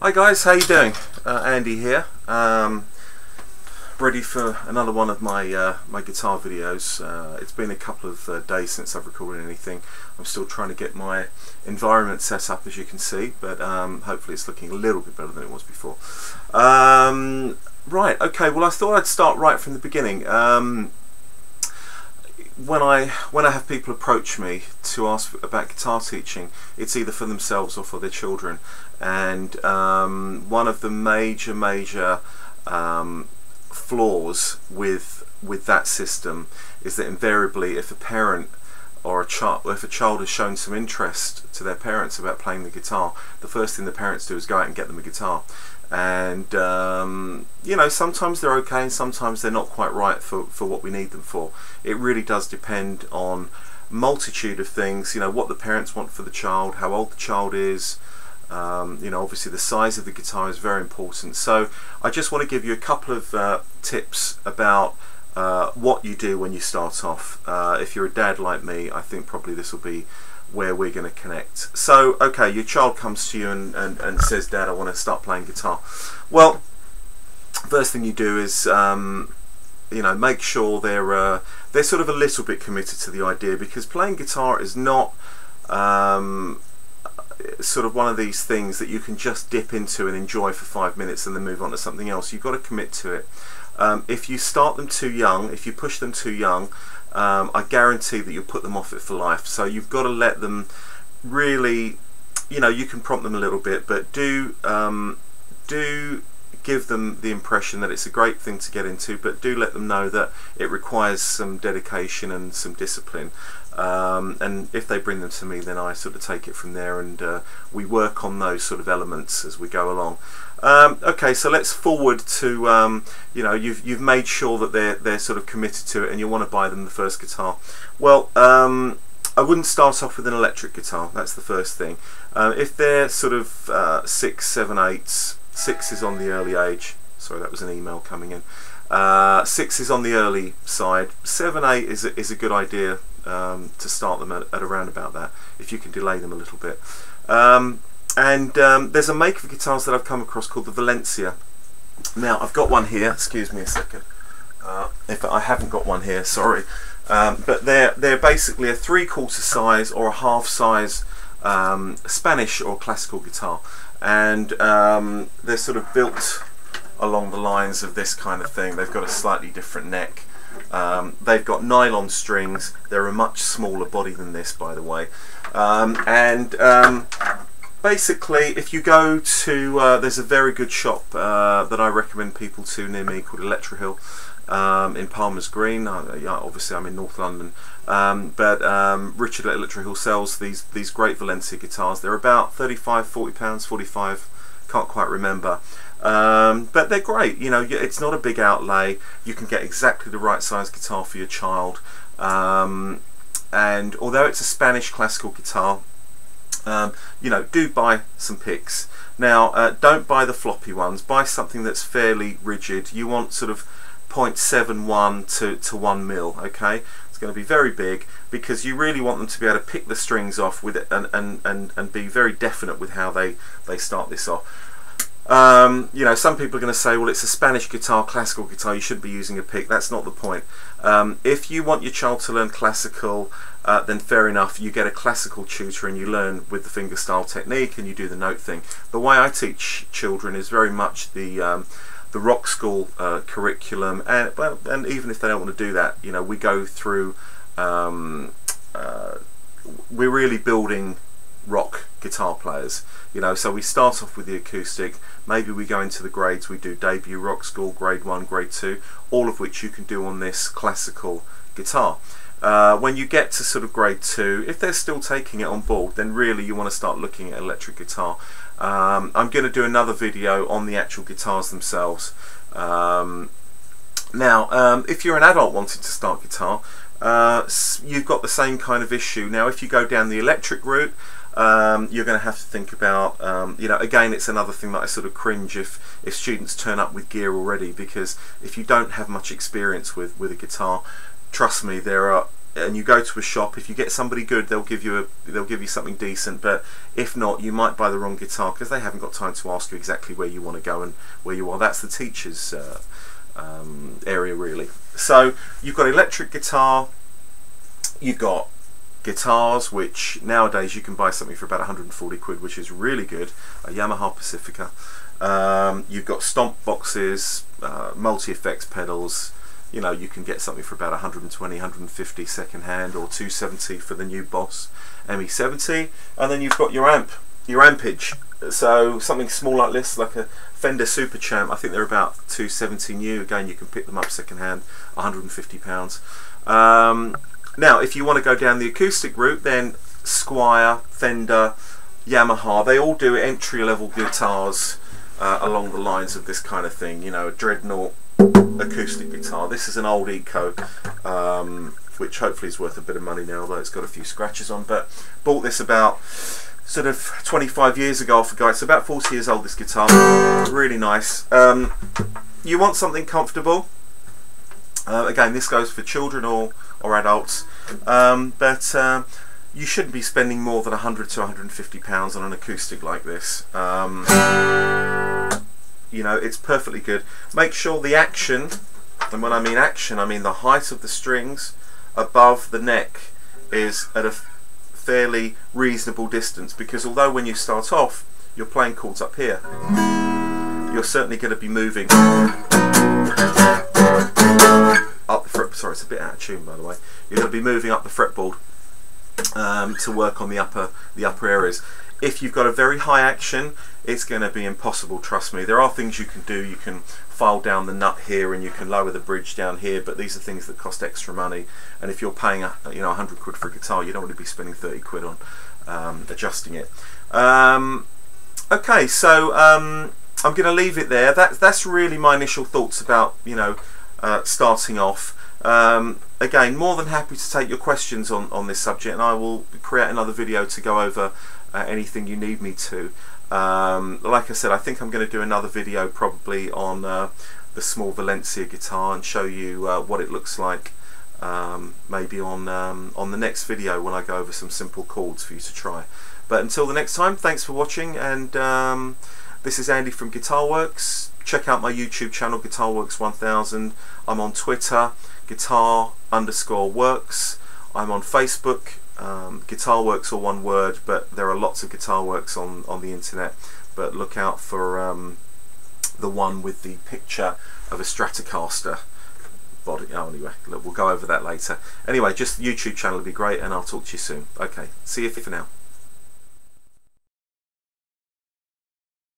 Hi guys, how you doing? Andy here. Ready for another one of my my guitar videos. It's been a couple of days since I've recorded anything. I'm still trying to get my environment set up, as you can see, but hopefully it's looking a little bit better than it was before. Right, okay, well I thought I'd start right from the beginning. When I have people approach me to ask about guitar teaching, it's either for themselves or for their children, and one of the major flaws with that system is that invariably, if a parent or if a child has shown some interest to their parents about playing the guitar, the first thing the parents do is go out and get them a guitar. And you know, sometimes they're okay and sometimes they're not quite right for what we need them for. It really does depend on multitude of things, you know, what the parents want for the child, how old the child is, you know, obviously the size of the guitar is very important. So I just want to give you a couple of tips about what you do when you start off. If you're a dad like me, I think probably this will be where we're going to connect. So, okay, your child comes to you and says, "Dad, I want to start playing guitar." Well, first thing you do is, you know, make sure they're sort of a little bit committed to the idea, because playing guitar is not sort of one of these things that you can just dip into and enjoy for 5 minutes and then move on to something else. You've got to commit to it. If you start them too young, if you push them too young, I guarantee that you'll put them off it for life. So you've got to let them really, you know, you can prompt them a little bit, but do give them the impression that it's a great thing to get into, but do let them know that it requires some dedication and some discipline. And if they bring them to me, then I sort of take it from there, and we work on those sort of elements as we go along. Okay, so let's forward to you know, you've made sure that they're sort of committed to it, and you want to buy them the first guitar. Well, I wouldn't start off with an electric guitar. That's the first thing. If they're sort of 6, 7, 8, 6 is on the early age. Sorry, that was an email coming in. 6 is on the early side. 7, 8 is a good idea to start them at around about that, if you can delay them a little bit. And there's a make of guitars that I've come across called the Valencia. Now, I've got one here. Excuse me a second. If I haven't got one here, sorry. But they're basically a 3/4 size or a half size Spanish or classical guitar, and they're sort of built along the lines of this kind of thing. They've got a slightly different neck. They've got nylon strings. They're a much smaller body than this, by the way. Basically, if you go to, there's a very good shop that I recommend people to near me called Electro Hill in Palmer's Green. Yeah, obviously I'm in North London, but Richard at Electro Hill sells these great Valencia guitars. They're about £35, £40, 45, can't quite remember. But they're great. You know, it's not a big outlay. You can get exactly the right size guitar for your child. And although it's a Spanish classical guitar, you know, do buy some picks. Now, don't buy the floppy ones. Buy something that's fairly rigid. You want sort of 0.71 to 1 mil. Okay, it's going to be very big, because you really want them to be able to pick the strings off with it and be very definite with how they start this off. You know, some people are going to say, well, it's a Spanish guitar, classical guitar, you shouldn't be using a pick. That's not the point. If you want your child to learn classical, then fair enough, you get a classical tutor and you learn with the fingerstyle technique and you do the note thing. The way I teach children is very much the rock school curriculum, and even if they don't want to do that, you know, we go through, we're really building rock guitar players, you know. So we start off with the acoustic, maybe we go into the grades, we do debut rock school, grade 1, grade 2, all of which you can do on this classical guitar. When you get to sort of grade 2, if they're still taking it on board, then really you want to start looking at electric guitar. I'm going to do another video on the actual guitars themselves. Now, if you're an adult wanting to start guitar, you've got the same kind of issue. Now, if you go down the electric route, you're going to have to think about, you know, again, it's another thing that I sort of cringe if students turn up with gear already, because if you don't have much experience with a guitar, trust me, there are and you go to a shop, if you get somebody good, they'll give you something decent. But if not, you might buy the wrong guitar because they haven't got time to ask you exactly where you want to go and where you are. That's the teacher's area, really. So you've got electric guitar, you've got guitars, which nowadays you can buy something for about 140 quid, which is really good, a Yamaha Pacifica. You've got stomp boxes, multi-effects pedals. You know, you can get something for about 120, 150 second hand, or 270 for the new Boss ME70. And then you've got your ampage. So something small like this, like a Fender Super Champ, I think they're about 270 new. Again, you can pick them up second hand, £150. Now, if you want to go down the acoustic route, then Squier, Fender, Yamaha, they all do entry-level guitars along the lines of this kind of thing. You know, a Dreadnought acoustic guitar. This is an old Eco, which hopefully is worth a bit of money now, although it's got a few scratches on. But bought this about sort of 25 years ago off a guy. It's about 40 years old, this guitar. Really nice. You want something comfortable. Again, this goes for children or adults, but you shouldn't be spending more than £100 to £150 on an acoustic like this. You know, it's perfectly good. Make sure the action, and when I mean action, I mean the height of the strings above the neck, is at a fairly reasonable distance, because although when you start off you're playing chords up here, you're certainly going to be moving up the fret. Sorry, it's a bit out of tune, by the way. You're going to be moving up the fretboard to work on the upper areas. If you've got a very high action, it's going to be impossible, trust me. There are things you can do. You can file down the nut here and you can lower the bridge down here, but these are things that cost extra money, and if you're paying 100 quid for a guitar, you don't want to be spending 30 quid on adjusting it. Okay, so I'm going to leave it there. That's really my initial thoughts about, you know, starting off. Again, more than happy to take your questions on this subject, and I will create another video to go over anything you need me to. Like I said, I think I'm going to do another video probably on the small Valencia guitar and show you what it looks like, maybe on the next video when I go over some simple chords for you to try. But until the next time, thanks for watching, and this is Andy from Guitarworks. Check out my YouTube channel, Guitarworks 1000. I'm on Twitter, Guitar_works. I'm on Facebook, Guitarworks, all one word, but there are lots of Guitarworks on the internet. But look out for the one with the picture of a Stratocaster body. Oh, anyway, look, we'll go over that later. Anyway, just the YouTube channel would be great, and I'll talk to you soon. Okay, see you for now.